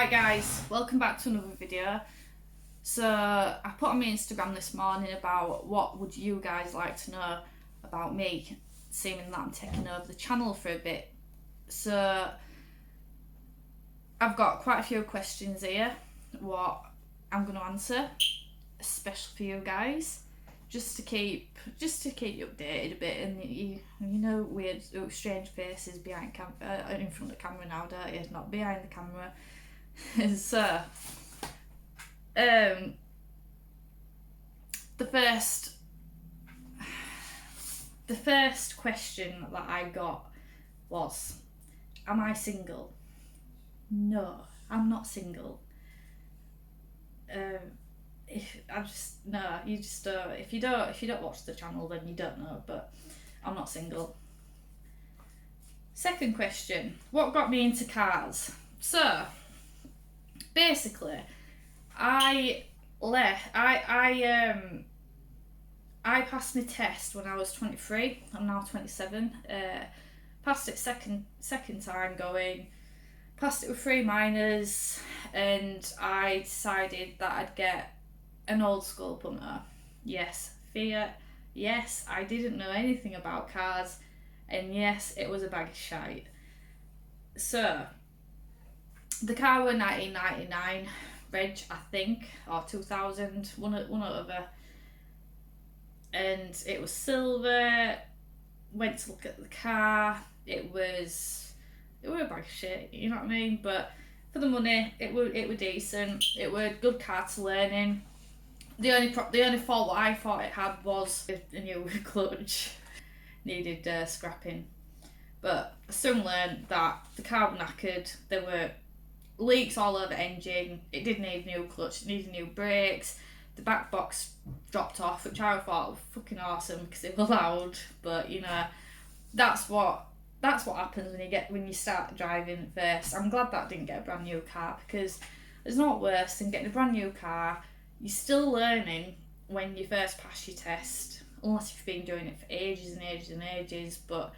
Right guys, welcome back to another video. So I put on my Instagram this morning about what would you guys like to know about me, seeming that I'm taking over the channel for a bit. So I've got quite a few questions here, what I'm going to answer, especially for you guys, just to keep you updated a bit, and you know weird strange faces behind in front of the camera now, don't you? Not behind the camera. So the first question that I got was, am I single? No, I'm not single. If you don't watch the channel, then you don't know, but I'm not single. Second question, what got me into cars? So basically, I passed my test when I was 23. I'm now 27. Passed it second time going. Passed it with 3 minors, and I decided that I'd get an old school punter. Yes, Fiat. Yes, I didn't know anything about cars, and yes, it was a bag of shite. So the car was 1999 reg, I think, or 2000, one over, and it was silver. Went to look at the car. It was a bag of shit, you know what I mean? But for the money, it were decent. It were a good car to learn in. The only fault what I thought it had was a new clutch needed scrapping. But I soon learned that the car was knackered. There were leaks all over the engine. It did need new clutch. It needed new brakes. The back box dropped off, which I thought was fucking awesome because it was loud. But you know, that's what happens when you start driving first. I'm glad that I didn't get a brand new car, because there's not worse than getting a brand new car. You're still learning when you first pass your test, unless you've been doing it for ages and ages and ages. But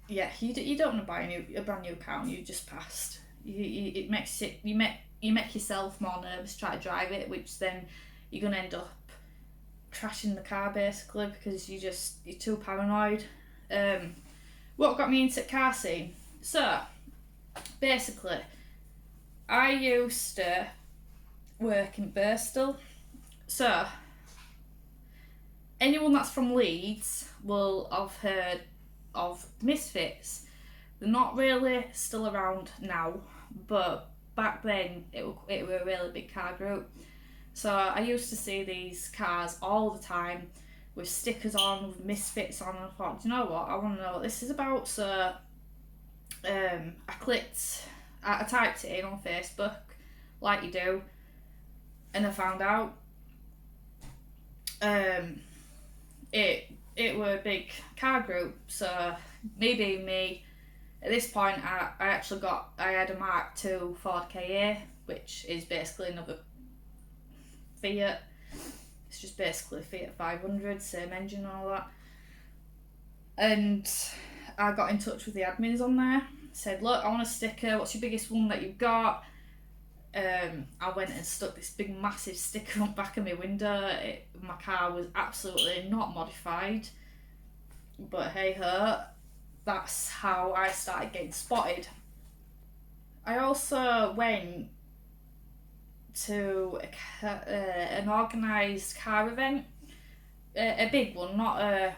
yeah, you don't want to buy a brand new car when you just passed. You make yourself more nervous try to drive it, which then you're gonna end up trashing the car basically because you're too paranoid. What got me into the car scene? So basically, I used to work in Bristol. So anyone that's from Leeds will have heard of Misfits. They're not really still around now, but back then it were a really big car group. So I used to see these cars all the time with stickers on, with Misfits on, and I thought, do you know what, I want to know what this is about. So I typed it in on Facebook, like you do, and I found out it were a big car group. So me being me, at this point I had a Mark II Ford Ka, which is basically another Fiat. It's just basically Fiat 500, same engine and all that. And I got in touch with the admins on there, said, look, I want a sticker, what's your biggest one that you've got? I went and stuck this big massive sticker on the back of my window. My car was absolutely not modified, but hey ho, that's how I started getting spotted. I also went to an organised car event, a big one, not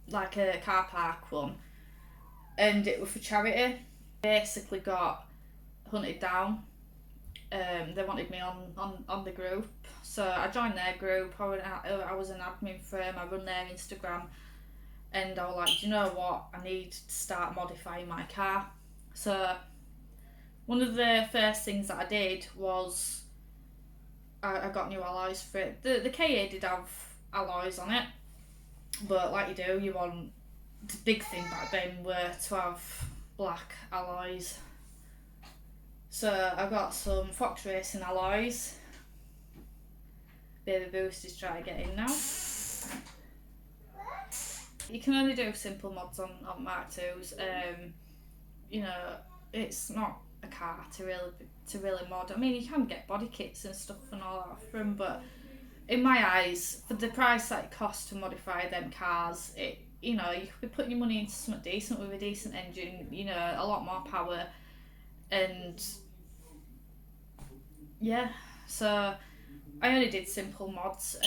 like a car park one, and it was for charity. Basically got hunted down. They wanted me on the group, so I joined their group. I was an admin for them. I run their Instagram, and I was like, do you know what, I need to start modifying my car. So one of the first things that I did was I got new alloys for it. The Ka did have alloys on it, but like you do, you want, the big thing back then were to have black alloys. So I got some Fox Racing alloys. Baby Boost is trying to get in now. You can only do simple mods on Mark IIs. You know, it's not a car to really mod. I mean, you can get body kits and stuff and all that for them, but in my eyes, for the price that it costs to modify them cars, you could be putting your money into something decent with a decent engine, a lot more power, and yeah. So I only did simple mods.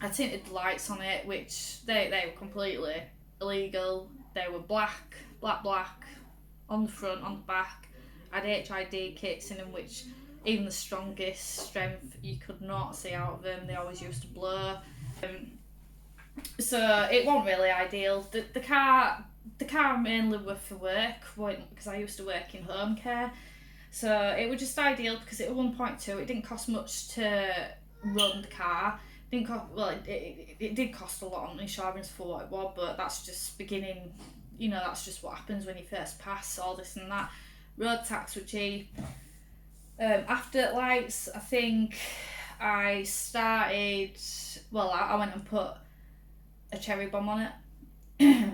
I tinted the lights on it, which they were completely illegal. They were black on the front, on the back. I had HID kits in them, which even the strongest strength you could not see out of them. They always used to blur. So it wasn't really ideal. The car mainly were for work, because I used to work in home care. So it was just ideal because it was 1.2. It didn't cost much to run the car. It did cost a lot on insurance for what it was, but that's just beginning. That's just what happens when you first pass all this and that. Road tax were cheap. After lights, I think I started. Well, I went and put a cherry bomb on it.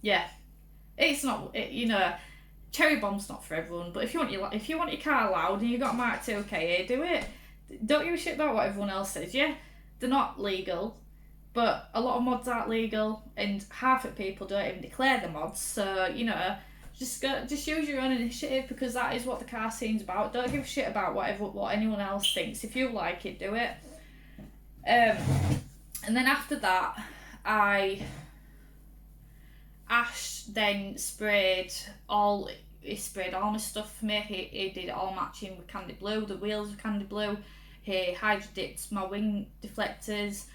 Yeah, it's not. Cherry bomb's not for everyone. But if you want your car loud and you got a Mark II KA, do it. Don't give a shit about what everyone else says. Yeah, they're not legal, but a lot of mods aren't legal, and half of people don't even declare the mods. So just use your own initiative, because that is what the car scene's about. Don't give a shit about what anyone else thinks. If you like it, do it. And then after that, Ash then sprayed all my stuff for me. He did it all matching with candy blue. The wheels were candy blue. He hydro dipped my wing deflectors.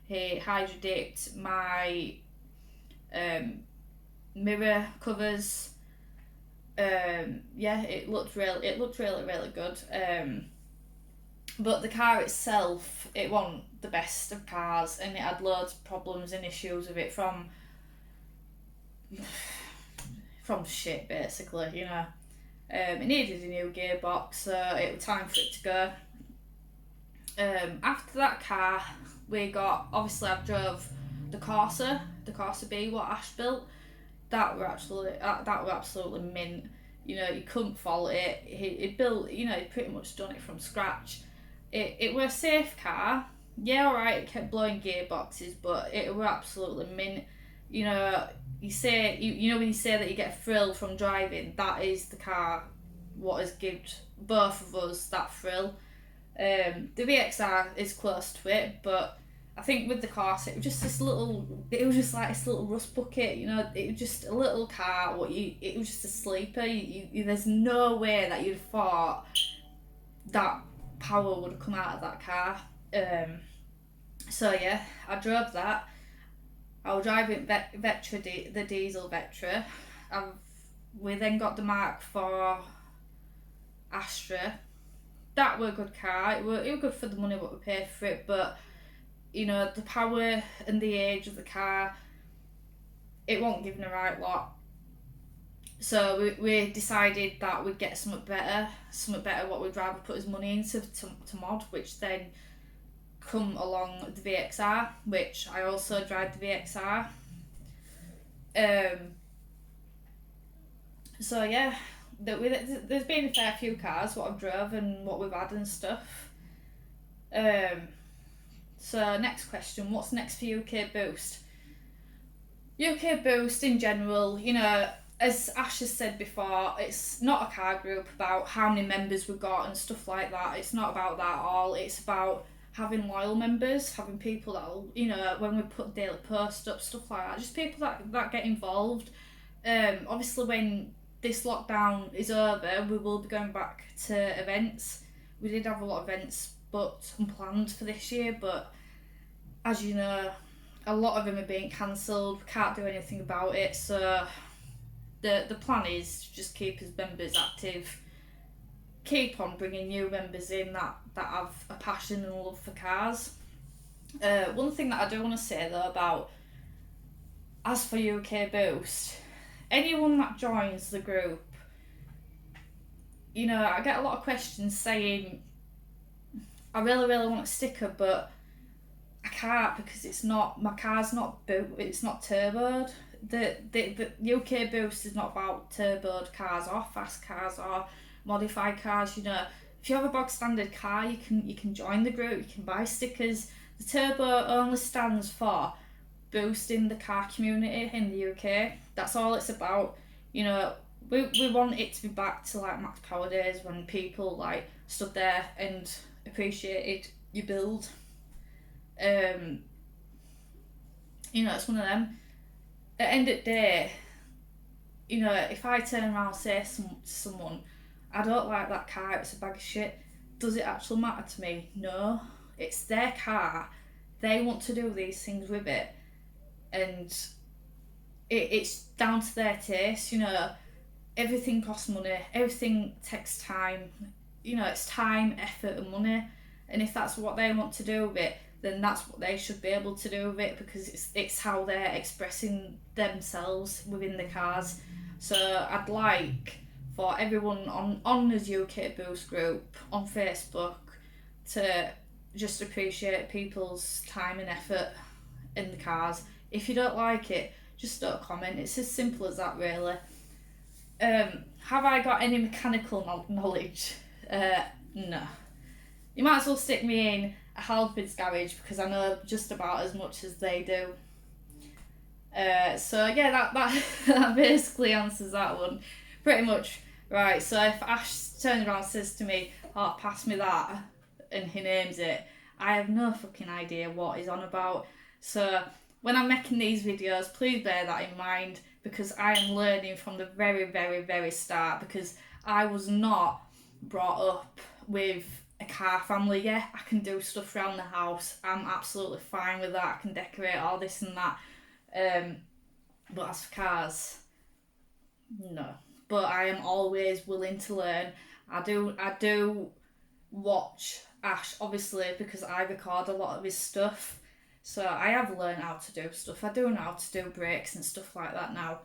He hydro dipped my mirror covers. It looked really good. But the car itself, it wasn't the best of cars, and it had loads of problems and issues with it from shit, basically. It needed a new gearbox, so it was time for it to go. After that car, I drove the Corsa B, what Ash built. That were absolutely mint. You couldn't fault it. He built, he'd pretty much done it from scratch. It were a safe car. Yeah, alright, it kept blowing gearboxes, but it were absolutely mint. You say, when you say that you get a thrill from driving, that is the car what has given both of us that thrill. The VXR is close to it, but I think with the Corsa, it was just like this little rust bucket, it was just a little car, it was just a sleeper. There's no way that you'd thought that power would have come out of that car. So yeah, I drove that. I was driving Vectra, the diesel Vectra. We then got the Mark IV Astra. That were a good car. It were good for the money what we paid for it, but the power and the age of the car, it wasn't giving a right lot. So we decided that we'd get something better what we'd rather put his money into to mod, which then come along the VXR, which I also drive the VXR. So yeah, there's been a fair few cars what I've drove and what we've had and stuff. So next question, what's next for UkBoost? UkBoost in general, as Ash has said before, it's not a car group about how many members we've got and stuff like that. It's not about that at all. It's about having loyal members, having people that'll, when we put daily posts up, stuff like that, just people that get involved. Obviously when this lockdown is over, we will be going back to events. We did have a lot of events booked and planned for this year, but as you know, a lot of them are being cancelled. We can't do anything about it, so the plan is to just keep as members active, keep on bringing new members in that have a passion and love for cars. One thing that I do want to say though about, as for UkBoost, anyone that joins the group, I get a lot of questions saying, I really want a sticker, but I can't because my car's not turboed. the UkBoost is not about turboed cars or fast cars or modified cars. You know, if you have a bog standard car, you can join the group. You can buy stickers. The turbo only stands for boosting the car community in the UK. That's all it's about. You know, we want it to be back to like Max Power days when people like stood there and appreciated your build. You know, it's one of them. At the end of the day, you know, if I turn around and say to someone, I don't like that car, it's a bag of shit, does it actually matter to me? No. It's their car. They want to do these things with it. And it's down to their taste, you know. Everything costs money. Everything takes time. You know, it's time, effort and money. And if that's what they want to do with it, then that's what they should be able to do with it, because it's how they're expressing themselves within the cars. So I'd like for everyone on the UkBoost group on Facebook to just appreciate people's time and effort in the cars. If you don't like it, just don't comment. It's as simple as that, really. Have I got any mechanical knowledge? No. You might as well stick me in a Halfords garage, because I know just about as much as they do. So yeah, that basically answers that one, pretty much. Right, so if Ash turns around and says to me, "Oh, pass me that," and he names it, I have no fucking idea what he's on about. So when I'm making these videos, please bear that in mind, because I am learning from the very, very, very start, because I was not brought up with a car family. Yeah, I can do stuff around the house. I'm absolutely fine with that. I can decorate all this and that. But as for cars, no. But I am always willing to learn. I do watch Ash, obviously, because I record a lot of his stuff. So I have learned how to do stuff. I do know how to do brakes and stuff like that now.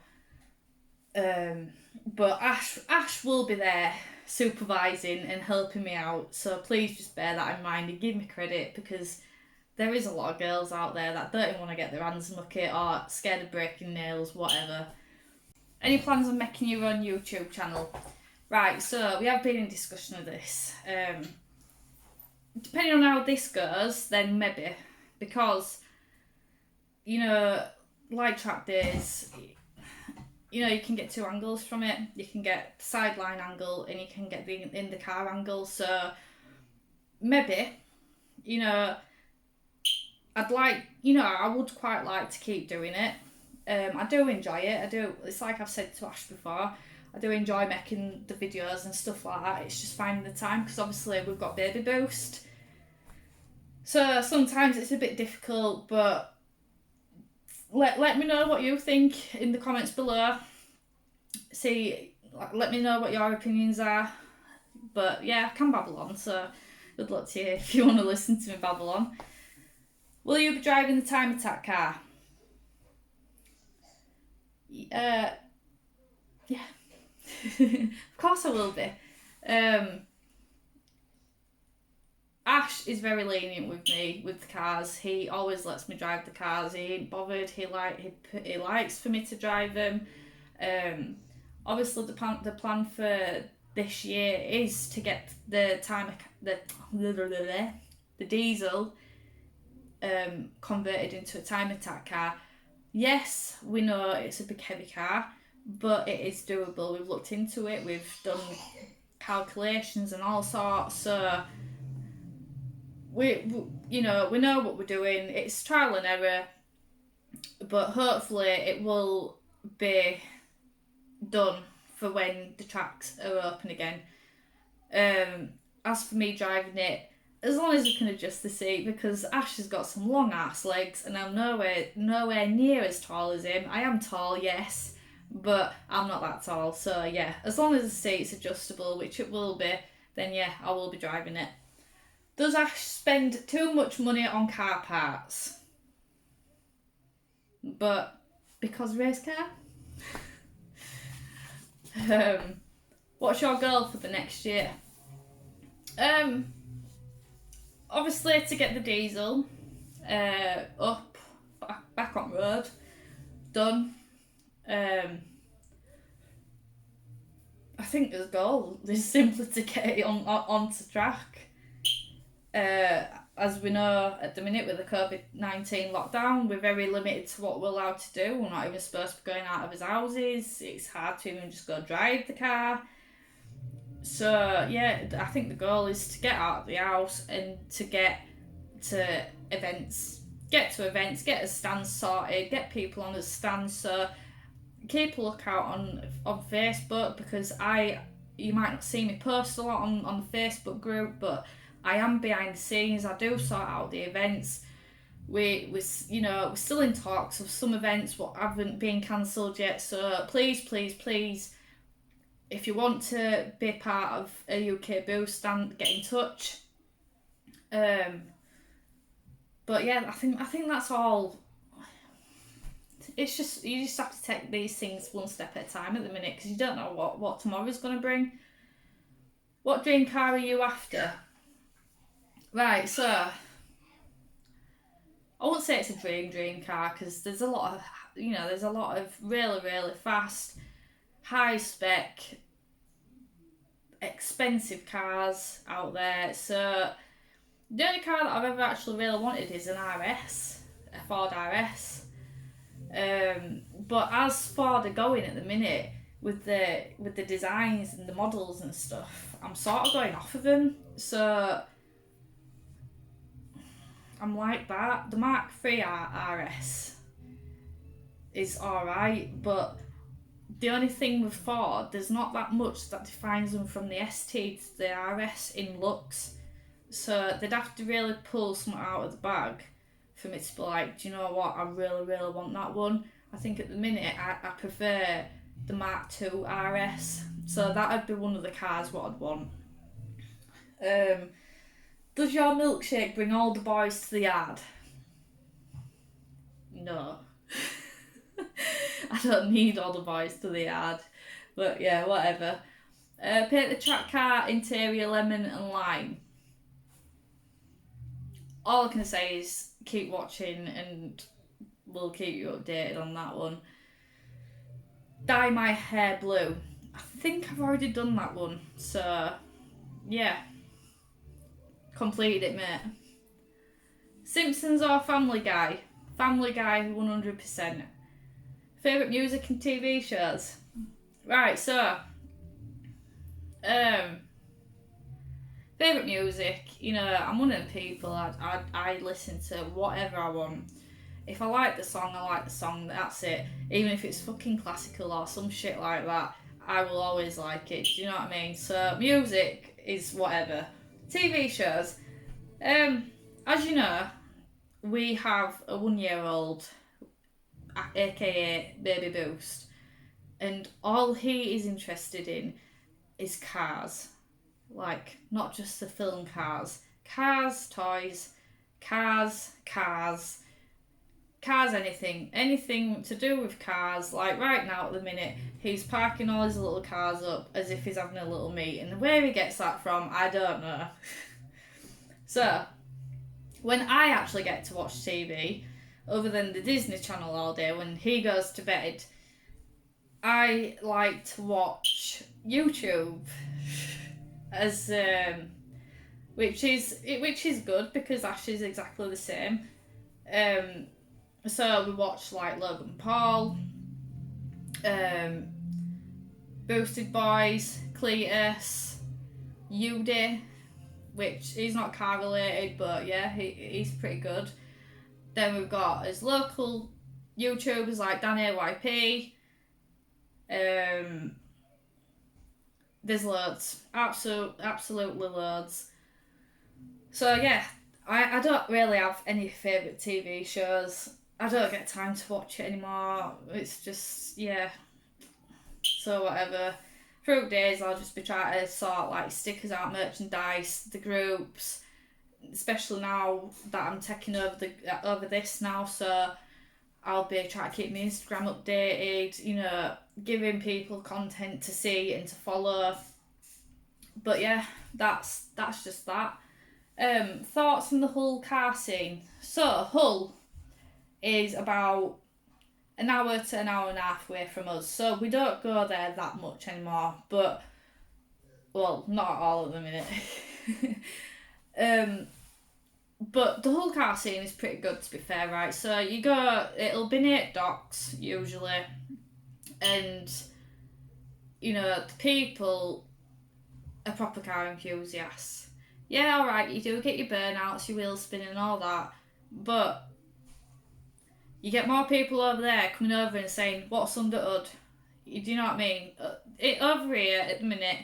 But Ash will be there supervising and helping me out. So please just bear that in mind and give me credit, because there is a lot of girls out there that don't even want to get their hands mucky or scared of breaking nails, whatever. Any plans on making your own YouTube channel? Right, so we have been in discussion of this. Depending on how this goes, then maybe. Because, you know, light track days, you know, you can get two angles from it. You can get sideline angle and you can get the in the car angle. So maybe, you know, I would quite like to keep doing it. I do enjoy it. It's like I've said to Ash before, I do enjoy making the videos and stuff like that. It's just finding the time, because obviously we've got baby boost. So sometimes it's a bit difficult, but let me know what you think in the comments below. Let me know what your opinions are. But yeah, I can babble on, so good luck to you if you want to listen to me babble on. Will you be driving the time attack car? Yeah. Of course I will be. Ash is very lenient with me with the cars. He always lets me drive the cars. He ain't bothered. He likes for me to drive them. Obviously the plan for this year is to get the diesel converted into a time attack car. Yes, we know it's a big heavy car, but it is doable. We've looked into it. We've done calculations and all sorts. So we know what we're doing. It's trial and error, but hopefully it will be done for when the tracks are open again. As for me driving it, as long as you can adjust the seat, because Ash has got some long ass legs and I'm nowhere near as tall as him. I am tall, yes, but I'm not that tall. So yeah, as long as the seat's adjustable, which it will be, then yeah, I will be driving it. Does Ash spend too much money on car parts? But because race car? What's your goal for the next year? Obviously to get the diesel back on road, done. I think the goal is simply to get it onto track. As we know, at the minute with the COVID-19 lockdown, we're very limited to what we're allowed to do. We're not even supposed to be going out of our houses. It's hard to even just go drive the car. So yeah, I think the goal is to get out of the house and to get to events. Get to events, get a stand sorted, get people on the stand. So keep a lookout on Facebook, because you might not see me post a lot on the Facebook group, but I am behind the scenes. I do sort out the events. We're still in talks of some events what haven't been cancelled yet. So please, if you want to be part of a UkBoost stand, get in touch. But yeah, I think that's all. It's just, you just have to take these things one step at a time at the minute, because you don't know what tomorrow's going to bring. What dream car are you after? Right, so I won't say it's a dream car, because there's a lot of really fast, high spec, expensive cars out there. So the only car that I've ever actually really wanted is an RS, a Ford RS. But as Ford are going at the minute with the designs and the models and stuff, I'm sort of going off of them. So I'm like that. The Mark III RS is alright, but the only thing with Ford, there's not that much that defines them from the ST to the RS in looks. So they'd have to really pull something out of the bag for me to be like, do you know what, I really want that one. I think at the minute I prefer the Mark II RS. So that would be one of the cars what I'd want. Does your milkshake bring all the boys to the yard? No. I don't need all the boys to the yard. But yeah, whatever. Paint the track car interior lemon and lime. All I can say is keep watching and we'll keep you updated on that one. Dye my hair blue. I think I've already done that one. So yeah. Completed it, mate. Simpsons or Family Guy? Family Guy 100%. Favourite music and TV shows? Right, so favourite music, I'm one of the people, I listen to whatever I want. If I like the song, I like the song, that's it. Even if it's fucking classical or some shit like that, I will always like it, do you know what I mean? So music is whatever. TV shows, as you know, we have a 1-year-old, aka Baby Boost, and all he is interested in is cars. Like, not just the film cars. Cars, toys, cars, anything to do with cars. Like right now at the minute, he's parking all his little cars up as if he's having a little meeting. Where he gets that from, I don't know. So, when I actually get to watch TV, other than the Disney Channel all day, when he goes to bed, I like to watch YouTube, as which is good because Ash is exactly the same. So we watch like Logan Paul, Boosted Boys, Cletus, Udy, which he's not car related, but yeah, he's pretty good. Then we've got his local YouTubers like Dan AYP. There's loads, absolutely loads. So yeah, I don't really have any favourite TV shows. I don't get time to watch it anymore. It's just, yeah. So whatever. Throughout days, I'll just be trying to sort like stickers out, merchandise, the groups, especially now that I'm taking over this now. So I'll be trying to keep my Instagram updated, giving people content to see and to follow. But yeah, that's just that. Thoughts on the Hull car scene. So Hull is about an hour to an hour and a half away from us. So we don't go there that much anymore. But, well, not at all at the minute. But the whole car scene is pretty good, to be fair, right? So you go, it'll be near docks, usually. And, you know, the people are proper car enthusiasts. Yeah, alright, you do get your burnouts, your wheels spinning and all that. But you get more people over there coming over and saying, what's under hood? Do you know what I mean? Over here at the minute,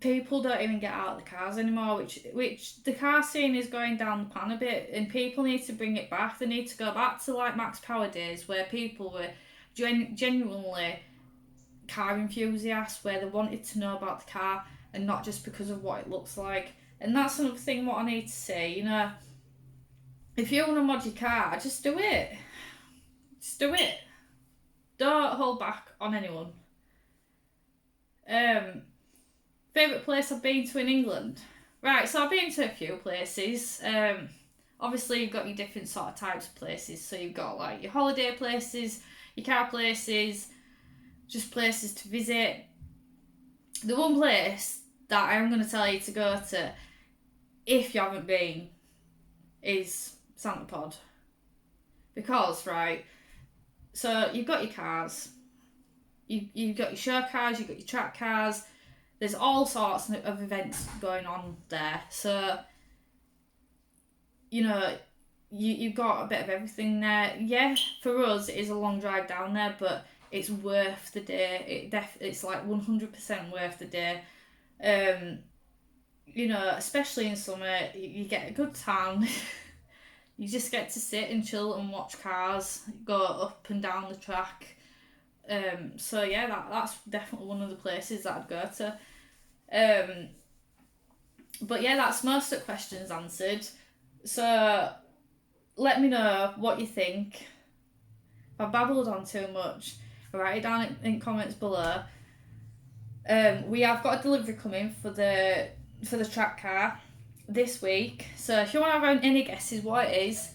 people don't even get out of the cars anymore, which the car scene is going down the pan a bit, and people need to bring it back. They need to go back to like Max Power days where people were genuinely car enthusiasts, where they wanted to know about the car and not just because of what it looks like. And that's another thing what I need to say, you know, if you want to mod your car, just do it. Just do it. Don't hold back on anyone. Favourite place I've been to in England? Right, so I've been to a few places. Obviously you've got your different sort of types of places. So you've got like your holiday places, your car places, just places to visit. The one place that I am going to tell you to go to, if you haven't been, is Santa Pod. Because, right, so you've got your cars, you've got your show cars, you've got your track cars, there's all sorts of events going on there. So, you know, you've got a bit of everything there. Yeah, for us it is a long drive down there, but it's worth the day. It's like 100% worth the day. You know, especially in summer, you get a good tan. You just get to sit and chill and watch cars go up and down the track. So yeah, that's definitely one of the places that I'd go to. But yeah, that's most of the questions answered. So let me know what you think. If I babbled on too much, write it down in comments below. We have got a delivery coming for the track car this week. So if you want to have any guesses what it is,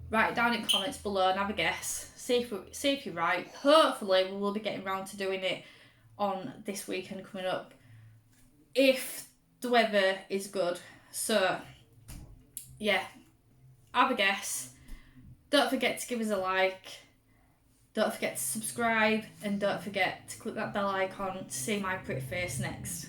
write it down in comments below and have a guess. See if you're right. Hopefully we will be getting around to doing it on this weekend coming up, if the weather is good. So yeah, have a guess. Don't forget to give us a like. Don't forget to subscribe, and don't forget to click that bell icon to see my pretty face next.